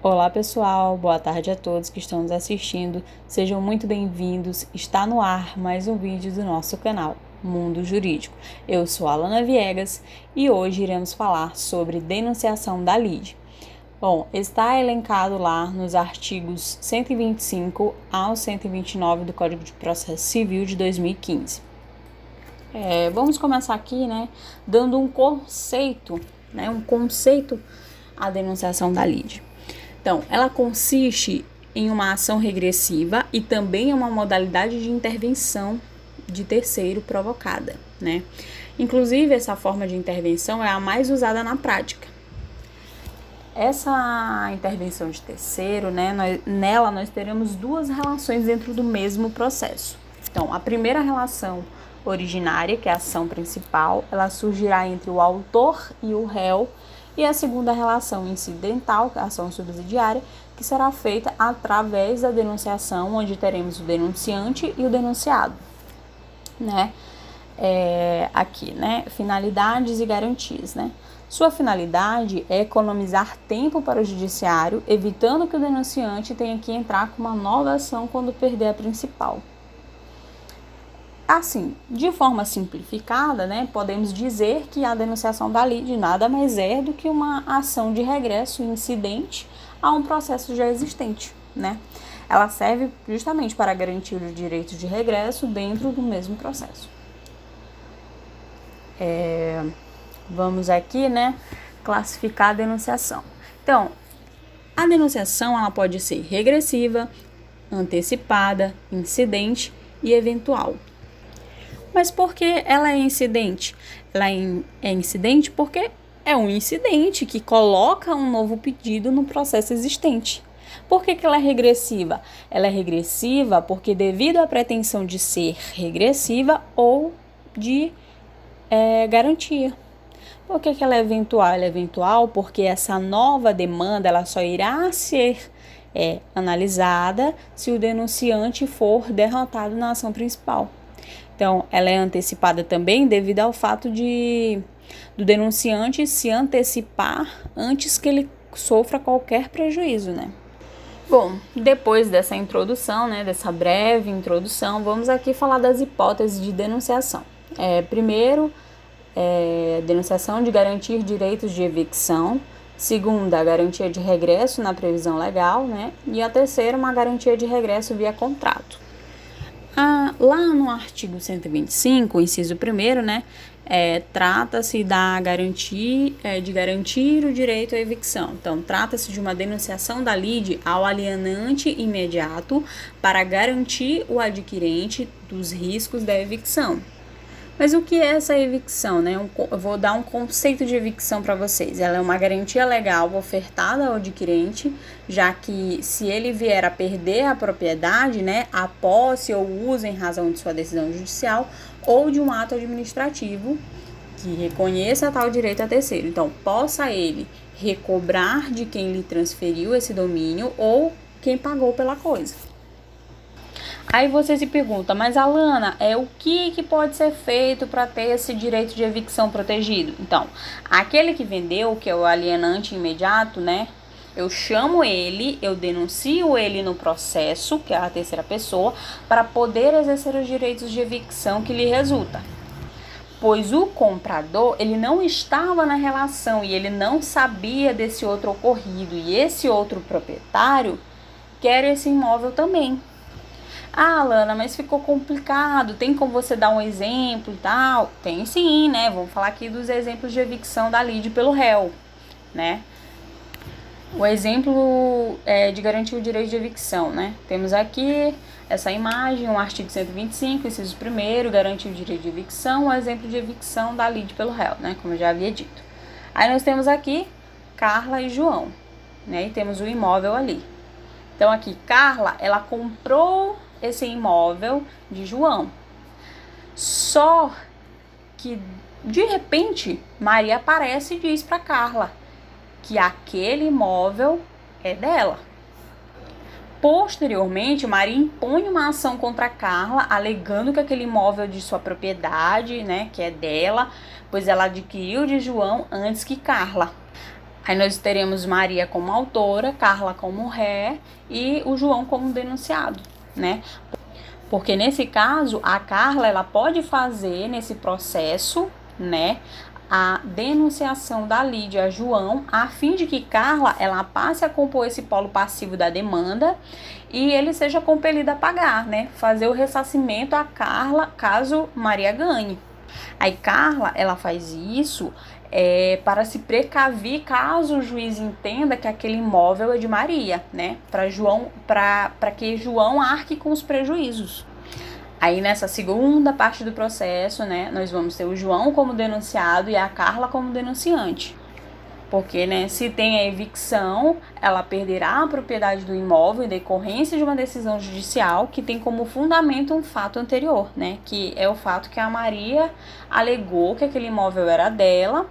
Olá pessoal, boa tarde a todos que estão nos assistindo, sejam muito bem-vindos. Está no ar mais um vídeo do nosso canal Mundo Jurídico. Eu sou Alana Viegas e hoje iremos falar sobre denunciação da lide. Bom, está elencado lá nos artigos 125 ao 129 do Código de Processo Civil de 2015. Vamos começar aqui, dando um conceito à denunciação da lide. Então, ela consiste em uma ação regressiva e também é uma modalidade de intervenção de terceiro provocada, Inclusive, essa forma de intervenção é a mais usada na prática. Essa intervenção de terceiro, nela nós teremos duas relações dentro do mesmo processo. Então, a primeira relação originária, que é a ação principal, ela surgirá entre o autor e o réu, e a segunda relação incidental, que é a ação subsidiária, que será feita através da denunciação, onde teremos o denunciante e o denunciado. Finalidades e garantias, Sua finalidade é economizar tempo para o judiciário, evitando que o denunciante tenha que entrar com uma nova ação quando perder a principal. Assim, de forma simplificada, podemos dizer que a denunciação da lide nada mais é do que uma ação de regresso incidente a um processo já existente, Ela serve justamente para garantir os direitos de regresso dentro do mesmo processo. Vamos aqui, classificar a denunciação. Então, a denunciação ela pode ser regressiva, antecipada, incidente e eventual. Mas por que ela é incidente? Ela é incidente porque é um incidente que coloca um novo pedido no processo existente. Por que ela é regressiva? Ela é regressiva porque devido à pretensão de ser regressiva ou de garantia. Por que ela é eventual? Ela é eventual porque essa nova demanda ela só irá ser analisada se o denunciante for derrotado na ação principal. Então, ela é antecipada também devido ao fato do denunciante se antecipar antes que ele sofra qualquer prejuízo, Bom, depois dessa introdução, dessa breve introdução, vamos aqui falar das hipóteses de denunciação. Primeiro, denunciação de garantir direitos de evicção. Segunda, a garantia de regresso na previsão legal, E a terceira, uma garantia de regresso via contrato. Lá no artigo 125, inciso 1º, trata-se de garantir o direito à evicção. Então, trata-se de uma denunciação da lide ao alienante imediato para garantir o adquirente dos riscos da evicção. Mas o que é essa evicção, Eu vou dar um conceito de evicção para vocês. Ela é uma garantia legal ofertada ao adquirente, já que se ele vier a perder a propriedade, a posse ou o uso em razão de sua decisão judicial ou de um ato administrativo que reconheça tal direito a terceiro. Então, possa ele recobrar de quem lhe transferiu esse domínio ou quem pagou pela coisa. Aí você se pergunta, mas Alana, o que pode ser feito para ter esse direito de evicção protegido? Então, aquele que vendeu, que é o alienante imediato, eu chamo ele, eu denuncio ele no processo, que é a terceira pessoa, para poder exercer os direitos de evicção que lhe resulta. Pois o comprador, ele não estava na relação e ele não sabia desse outro ocorrido. E esse outro proprietário quer esse imóvel também. Alana, mas ficou complicado, tem como você dar um exemplo e tal? Tem sim, Vamos falar aqui dos exemplos de evicção da lide pelo réu, O exemplo de garantir o direito de evicção, Temos aqui essa imagem, um artigo 125, inciso 1º, garantir o direito de evicção, o exemplo de evicção da lide pelo réu, Como eu já havia dito. Aí nós temos aqui Carla e João, E temos o imóvel ali. Então aqui, Carla, ela comprou esse imóvel de João. Só que, de repente, Maria aparece e diz para Carla que aquele imóvel é dela. Posteriormente, Maria impõe uma ação contra Carla, alegando que aquele imóvel é de sua propriedade, que é dela, pois ela adquiriu de João antes que Carla. Aí nós teremos Maria como autora, Carla como ré e o João como denunciado, né? Porque nesse caso, a Carla, ela pode fazer nesse processo, né, a denunciação da Lídia a João, a fim de que Carla, ela passe a compor esse polo passivo da demanda e ele seja compelido a pagar, né, fazer o ressarcimento a Carla caso Maria ganhe. Aí Carla, ela faz isso para se precaver caso o juiz entenda que aquele imóvel é de Maria, né? Para que João arque com os prejuízos. Aí nessa segunda parte do processo, né, nós vamos ter o João como denunciado e a Carla como denunciante. Porque, né, se tem a evicção, ela perderá a propriedade do imóvel em decorrência de uma decisão judicial que tem como fundamento um fato anterior, né, que é o fato que a Maria alegou que aquele imóvel era dela,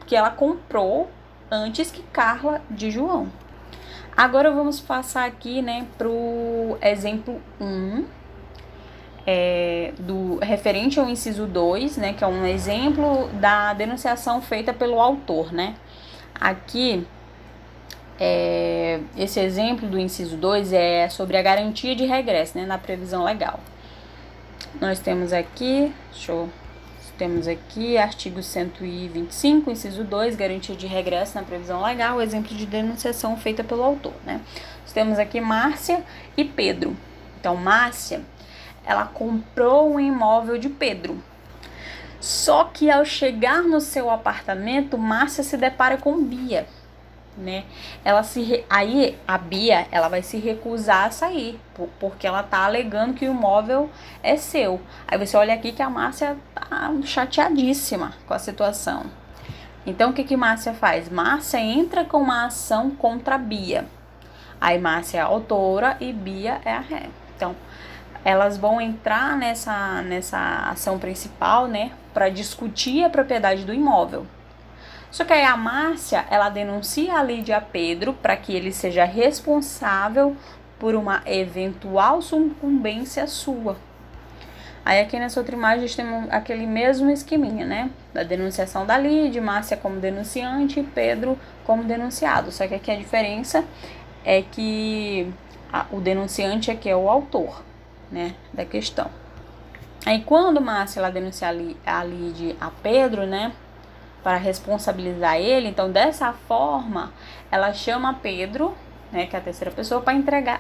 que ela comprou antes que Carla de João. Agora vamos passar aqui, né, pro exemplo 1, do referente ao inciso 2, né, que é um exemplo da denunciação feita pelo autor, né. Aqui, esse exemplo do inciso 2 é sobre a garantia de regresso, né, na previsão legal. Nós temos aqui, temos aqui artigo 125, inciso 2, garantia de regresso na previsão legal, exemplo de denunciação feita pelo autor, né. Nós temos aqui Márcia e Pedro. Então, Márcia, ela comprou um imóvel de Pedro. Só que ao chegar no seu apartamento, Márcia se depara com Bia, né? Aí a Bia, ela vai se recusar a sair, porque ela tá alegando que o imóvel é seu. Aí você olha aqui que a Márcia tá chateadíssima com a situação. Então o que Márcia faz? Márcia entra com uma ação contra a Bia. Aí Márcia é a autora e Bia é a ré. Então elas vão entrar nessa ação principal, né, para discutir a propriedade do imóvel. Só que aí a Márcia, ela denuncia a Lídia a Pedro para que ele seja responsável por uma eventual sucumbência sua. Aí aqui nessa outra imagem a gente tem aquele mesmo esqueminha, né, da denunciação da Lídia, Márcia como denunciante e Pedro como denunciado. Só que aqui a diferença é que o denunciante aqui é o autor, né, da questão. Aí quando Márcia ela denuncia a Lídia a Pedro, né, para responsabilizar ele, então dessa forma ela chama Pedro, né, que é a terceira pessoa, para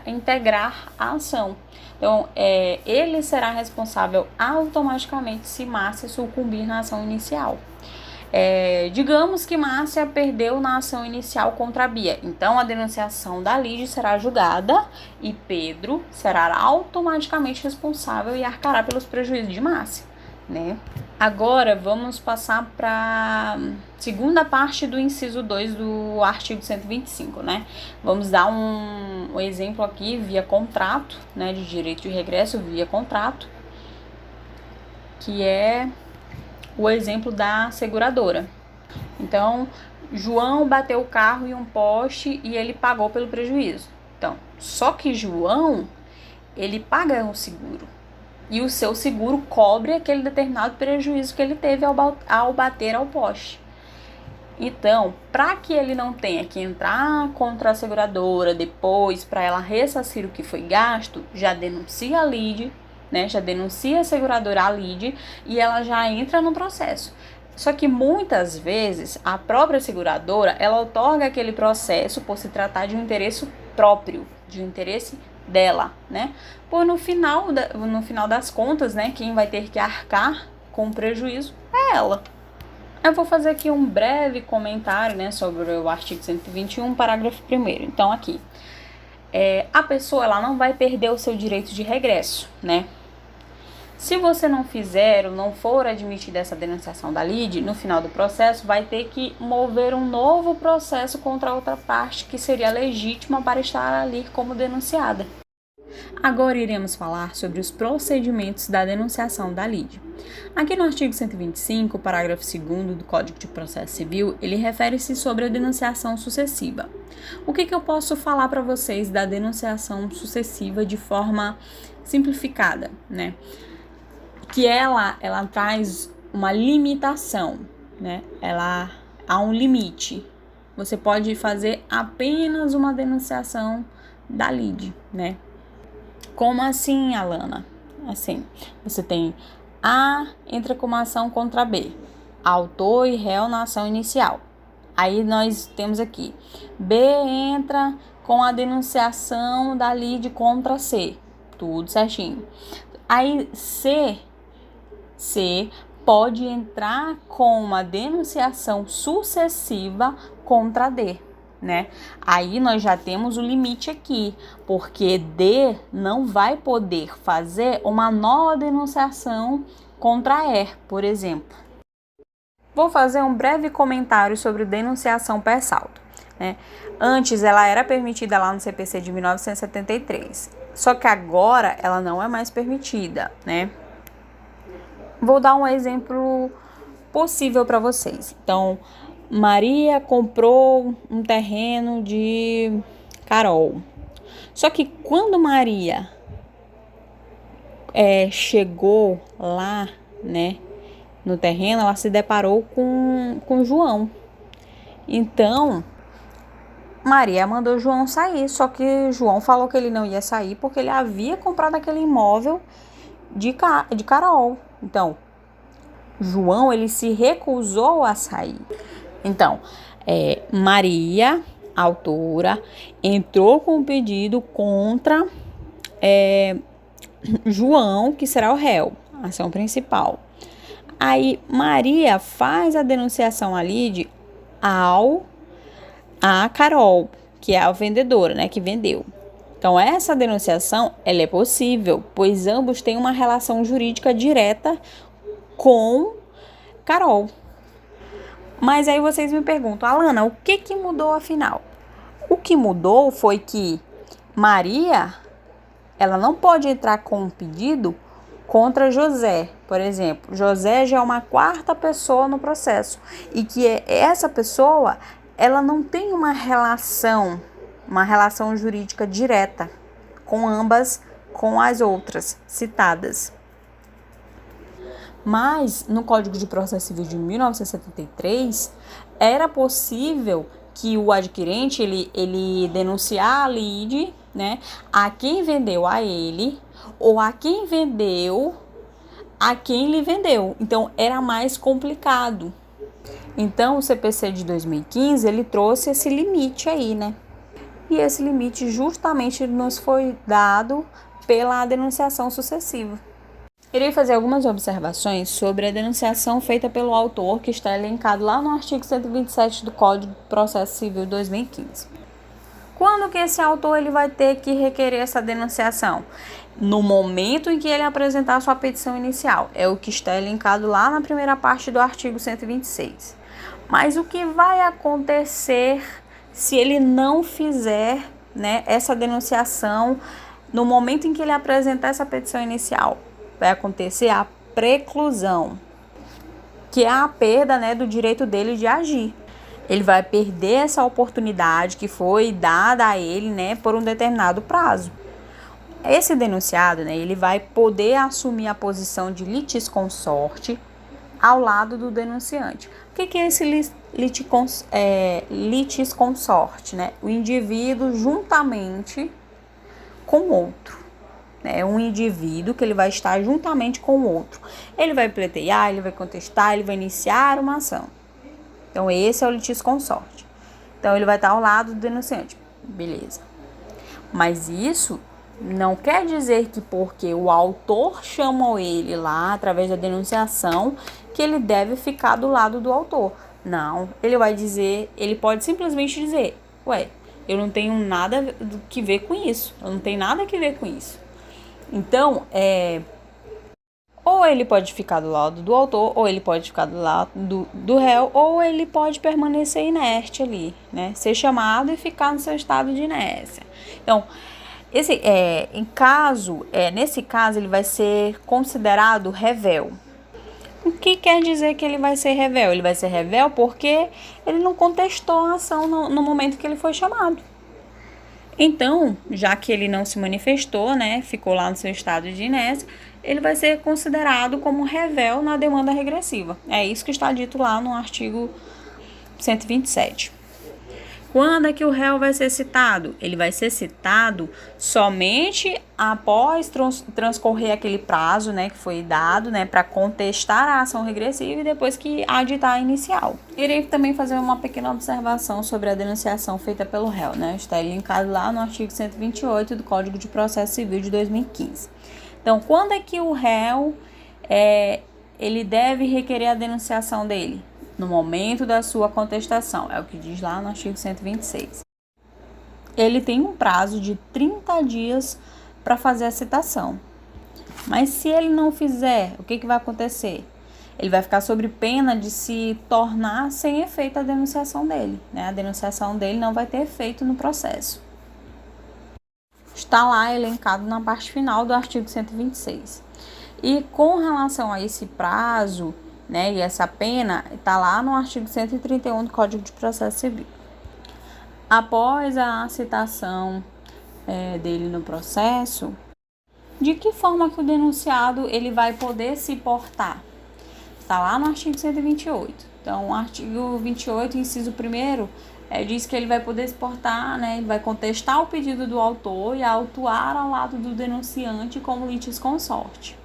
integrar a ação. Então ele será responsável automaticamente se Márcia sucumbir na ação inicial. Digamos que Márcia perdeu na ação inicial contra a Bia. Então, a denunciação da Lídia será julgada e Pedro será automaticamente responsável e arcará pelos prejuízos de Márcia, né? Agora, vamos passar para a segunda parte do inciso 2 do artigo 125, né? Vamos dar um exemplo aqui via contrato, né, de direito de regresso via contrato, que é o exemplo da seguradora. Então, João bateu o carro em um poste e ele pagou pelo prejuízo. Então, só que João, ele paga o seguro. E o seu seguro cobre aquele determinado prejuízo que ele teve ao bater ao poste. Então, para que ele não tenha que entrar contra a seguradora depois, para ela ressarcir o que foi gasto, já denuncia a Lídia, né, já denuncia a seguradora a Lídia e ela já entra no processo. Só que muitas vezes a própria seguradora, ela otorga aquele processo por se tratar de um interesse próprio, de um interesse dela, né? Por no final das contas, né, quem vai ter que arcar com o prejuízo é ela. Eu vou fazer aqui um breve comentário, né, sobre o artigo 121, parágrafo 1º. Então, aqui, a pessoa ela não vai perder o seu direito de regresso, né? Se você não fizer ou não for admitida essa denunciação da Lídia, no final do processo vai ter que mover um novo processo contra a outra parte que seria legítima para estar ali como denunciada. Agora iremos falar sobre os procedimentos da denunciação da Lídia. Aqui no artigo 125, parágrafo 2º do Código de Processo Civil, ele refere-se sobre a denunciação sucessiva. O que eu posso falar para vocês da denunciação sucessiva de forma simplificada, né? Que ela traz uma limitação, né? Ela há um limite. você pode fazer apenas uma denunciação da lide, né? Como assim, Alana? Assim, você tem A entra com uma ação contra B, autor e réu na ação inicial. Aí nós temos aqui, B entra com a denunciação da lide contra C, tudo certinho. Aí C pode entrar com uma denunciação sucessiva contra D, né? Aí nós já temos o limite aqui, porque D não vai poder fazer uma nova denunciação contra E, por exemplo. Vou fazer um breve comentário sobre denunciação per saldo, né? Antes ela era permitida lá no CPC de 1973, só que agora ela não é mais permitida, né? Vou dar um exemplo possível para vocês. Então, Maria comprou um terreno de Carol. Só que quando Maria chegou lá, né, no terreno, ela se deparou com João. Então, Maria mandou João sair, só que João falou que ele não ia sair porque ele havia comprado aquele imóvel de Carol. Então, João, ele se recusou a sair. Então, Maria, autora, entrou com um pedido contra João, que será o réu, a ação principal. Aí, Maria faz a denunciação ali a Carol, que é a vendedora, né, que vendeu. Então, essa denunciação, ela é possível, pois ambos têm uma relação jurídica direta com Carol. Mas aí vocês me perguntam, Alana, o que mudou afinal? O que mudou foi que Maria, ela não pode entrar com um pedido contra José, por exemplo. José já é uma quarta pessoa no processo e que essa pessoa, ela não tem uma relação jurídica direta com ambas, com as outras citadas. Mas no Código de Processo Civil de 1973, era possível que o adquirente ele denunciar a lide, né, a quem vendeu a ele ou a quem vendeu a quem lhe vendeu. Então era mais complicado. Então o CPC de 2015 ele trouxe esse limite aí, né? E esse limite justamente nos foi dado pela denunciação sucessiva. Irei fazer algumas observações sobre a denunciação feita pelo autor, que está elencado lá no artigo 127 do Código de Processo Civil 2015. Quando que esse autor ele vai ter que requerer essa denunciação? No momento em que ele apresentar sua petição inicial. É o que está elencado lá na primeira parte do artigo 126. Mas o que vai acontecer se ele não fizer, né, essa denunciação no momento em que ele apresentar essa petição inicial? Vai acontecer a preclusão, que é a perda, né, do direito dele de agir. Ele vai perder essa oportunidade que foi dada a ele, né, por um determinado prazo. Esse denunciado, né, ele vai poder assumir a posição de litisconsorte ao lado do denunciante. O que é esse litisconsorte, né? O indivíduo juntamente com outro. É um indivíduo que ele vai estar juntamente com o outro. Ele vai pleitear, ele vai contestar, ele vai iniciar uma ação. Então, esse é o litisconsorte. Então, ele vai estar ao lado do denunciante. Beleza. Mas isso não quer dizer que porque o autor chamou ele lá, através da denunciação, que ele deve ficar do lado do autor. Não. Ele vai dizer, ele pode simplesmente dizer, ué, eu não tenho nada que ver com isso. Eu não tenho nada que ver com isso. Então, ou ele pode ficar do lado do autor, ou ele pode ficar do lado do réu, ou ele pode permanecer inerte ali, né? Ser chamado e ficar no seu estado de inércia. Então, nesse caso, ele vai ser considerado revel. O que quer dizer que ele vai ser revel? Ele vai ser revel porque ele não contestou a ação no momento que ele foi chamado. Então, já que ele não se manifestou, né, ficou lá no seu estado de inércia, ele vai ser considerado como revel na demanda regressiva. É isso que está dito lá no artigo 127. Quando é que o réu vai ser citado? Ele vai ser citado somente após transcorrer aquele prazo, né, que foi dado, né, para contestar a ação regressiva e depois que aditar a inicial. Irei também fazer uma pequena observação sobre a denunciação feita pelo réu, né, está linkado lá no artigo 128 do Código de Processo Civil de 2015. Então, quando é que o réu ele deve requerer a denunciação dele? No momento da sua contestação, é o que diz lá no artigo 126. Ele tem um prazo de 30 dias para fazer a citação. Mas se ele não fizer, o que vai acontecer? Ele vai ficar sob pena de se tornar sem efeito a denunciação dele, né? A denunciação dele não vai ter efeito no processo. Está lá elencado na parte final do artigo 126. E com relação a esse prazo, né, e essa pena, está lá no artigo 131 do Código de Processo Civil. Após a citação dele no processo, de que forma que o denunciado ele vai poder se portar? Está lá no artigo 128. Então, o artigo 28, inciso 1º, diz que ele vai poder se portar, né, ele vai contestar o pedido do autor e autuar ao lado do denunciante como litisconsorte.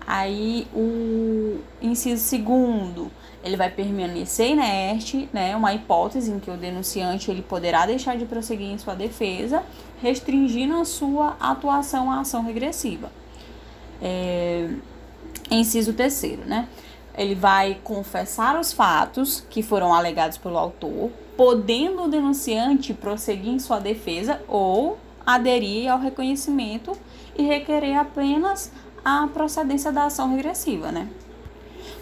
Aí, o inciso 2º, ele vai permanecer inerte, né, uma hipótese em que o denunciante ele poderá deixar de prosseguir em sua defesa, restringindo a sua atuação à ação regressiva. Inciso 3º, né, ele vai confessar os fatos que foram alegados pelo autor, podendo o denunciante prosseguir em sua defesa ou aderir ao reconhecimento e requerer apenas a procedência da ação regressiva, né?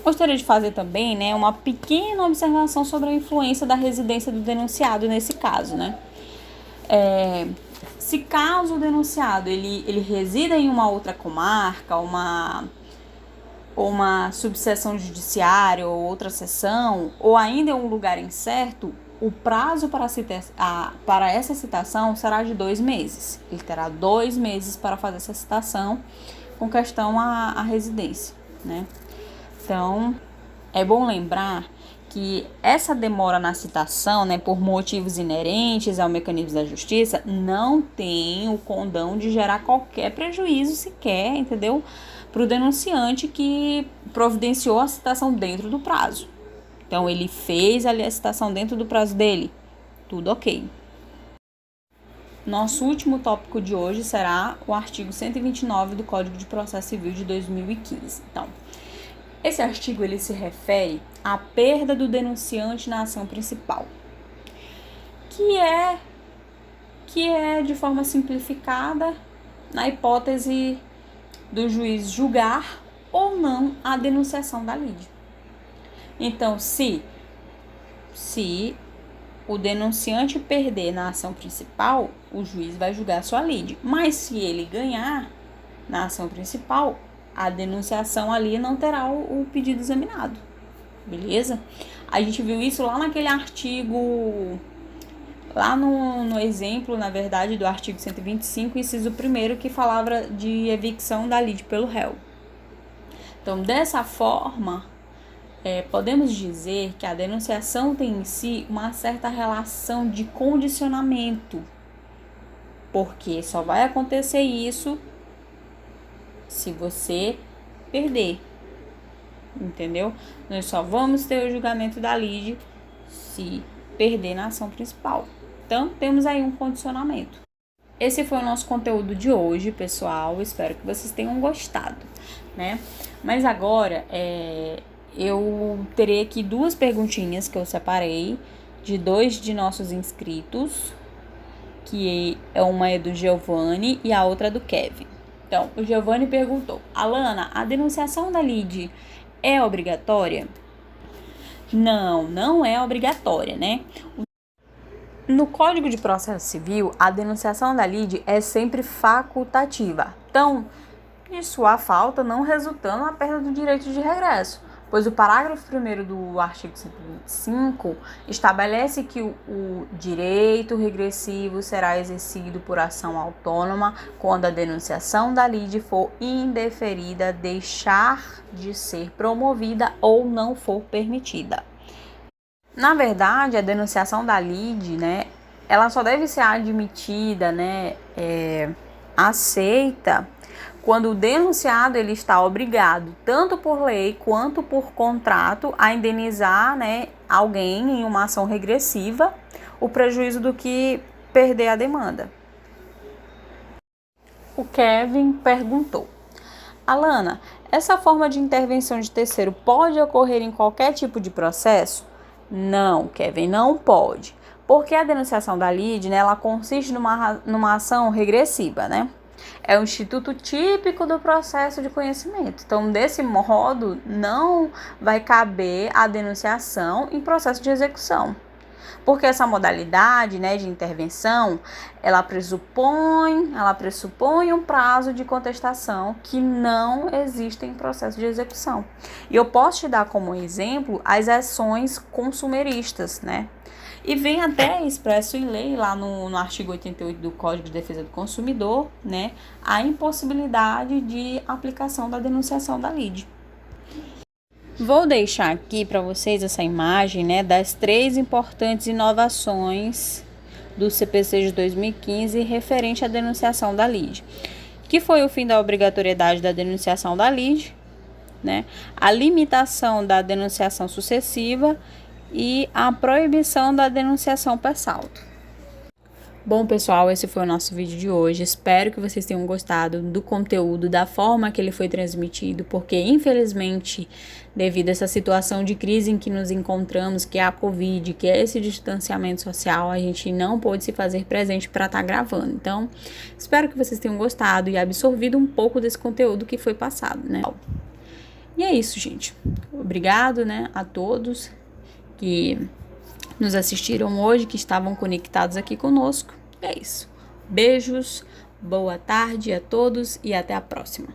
Gostaria de fazer também, né, uma pequena observação sobre a influência da residência do denunciado nesse caso, né? Se caso o denunciado ele resida em uma outra comarca, uma subseção judiciária ou outra seção, ou ainda em um lugar incerto, o prazo para essa citação será de 2 meses. Ele terá 2 meses para fazer essa citação com questão à residência, né? Então, é bom lembrar que essa demora na citação, né, por motivos inerentes ao mecanismo da justiça, não tem o condão de gerar qualquer prejuízo sequer, entendeu? Para o denunciante que providenciou a citação dentro do prazo. Então, ele fez ali a citação dentro do prazo dele, tudo ok. Nosso último tópico de hoje será o artigo 129 do Código de Processo Civil de 2015. Então, esse artigo ele se refere à perda do denunciante na ação principal, que é de forma simplificada na hipótese do juiz julgar ou não a denunciação da lide. Então, se o denunciante perder na ação principal, o juiz vai julgar sua lide. Mas se ele ganhar na ação principal, a denunciação ali não terá o pedido examinado. Beleza? A gente viu isso lá naquele artigo, lá no exemplo, na verdade, do artigo 125, inciso 1º, que falava de evicção da lide pelo réu. Então, dessa forma, podemos dizer que a denunciação tem em si uma certa relação de condicionamento, porque só vai acontecer isso se você perder, entendeu? Nós só vamos ter o julgamento da lide se perder na ação principal. Então, temos aí um condicionamento. Esse foi o nosso conteúdo de hoje, pessoal. Espero que vocês tenham gostado, né? Mas agora, eu terei aqui 2 perguntinhas que eu separei de 2 de nossos inscritos, que uma é do Giovanni e a outra é do Kevin. Então, o Giovanni perguntou: Alana, a denunciação da lide é obrigatória? Não é obrigatória, né? No Código de Processo Civil, a denunciação da lide é sempre facultativa. Então, de sua falta não resultando na perda do direito de regresso, pois o parágrafo 1º do artigo 125 estabelece que o direito regressivo será exercido por ação autônoma quando a denunciação da lide for indeferida, deixar de ser promovida ou não for permitida. Na verdade, a denunciação da lide, né, ela só deve ser admitida, né, aceita, quando o denunciado ele está obrigado, tanto por lei quanto por contrato, a indenizar, né, alguém em uma ação regressiva o prejuízo do que perder a demanda. O Kevin perguntou: Alana, essa forma de intervenção de terceiro pode ocorrer em qualquer tipo de processo? Não, Kevin, não pode. Porque a denunciação da lide, né, ela consiste numa ação regressiva, né? É um instituto típico do processo de conhecimento. Então, desse modo, não vai caber a denunciação em processo de execução. Porque essa modalidade, né, de intervenção, ela pressupõe um prazo de contestação que não existe em processo de execução. E eu posso te dar como exemplo as ações consumeristas, né? E vem até expresso em lei, lá no artigo 88 do Código de Defesa do Consumidor, né, a impossibilidade de aplicação da denunciação da lide. Vou deixar aqui para vocês essa imagem, né, das 3 importantes inovações do CPC de 2015 referente à denunciação da lide, que foi o fim da obrigatoriedade da denunciação da lide, né, a limitação da denunciação sucessiva e a proibição da denunciação per saldo. Bom, pessoal, esse foi o nosso vídeo de hoje. Espero que vocês tenham gostado do conteúdo, da forma que ele foi transmitido, porque, infelizmente, devido a essa situação de crise em que nos encontramos, que é a Covid, que é esse distanciamento social, a gente não pôde se fazer presente para estar gravando. Então, espero que vocês tenham gostado e absorvido um pouco desse conteúdo que foi passado, né? E é isso, gente. Obrigado, né, a todos que nos assistiram hoje, que estavam conectados aqui conosco. É isso. Beijos, boa tarde a todos e até a próxima.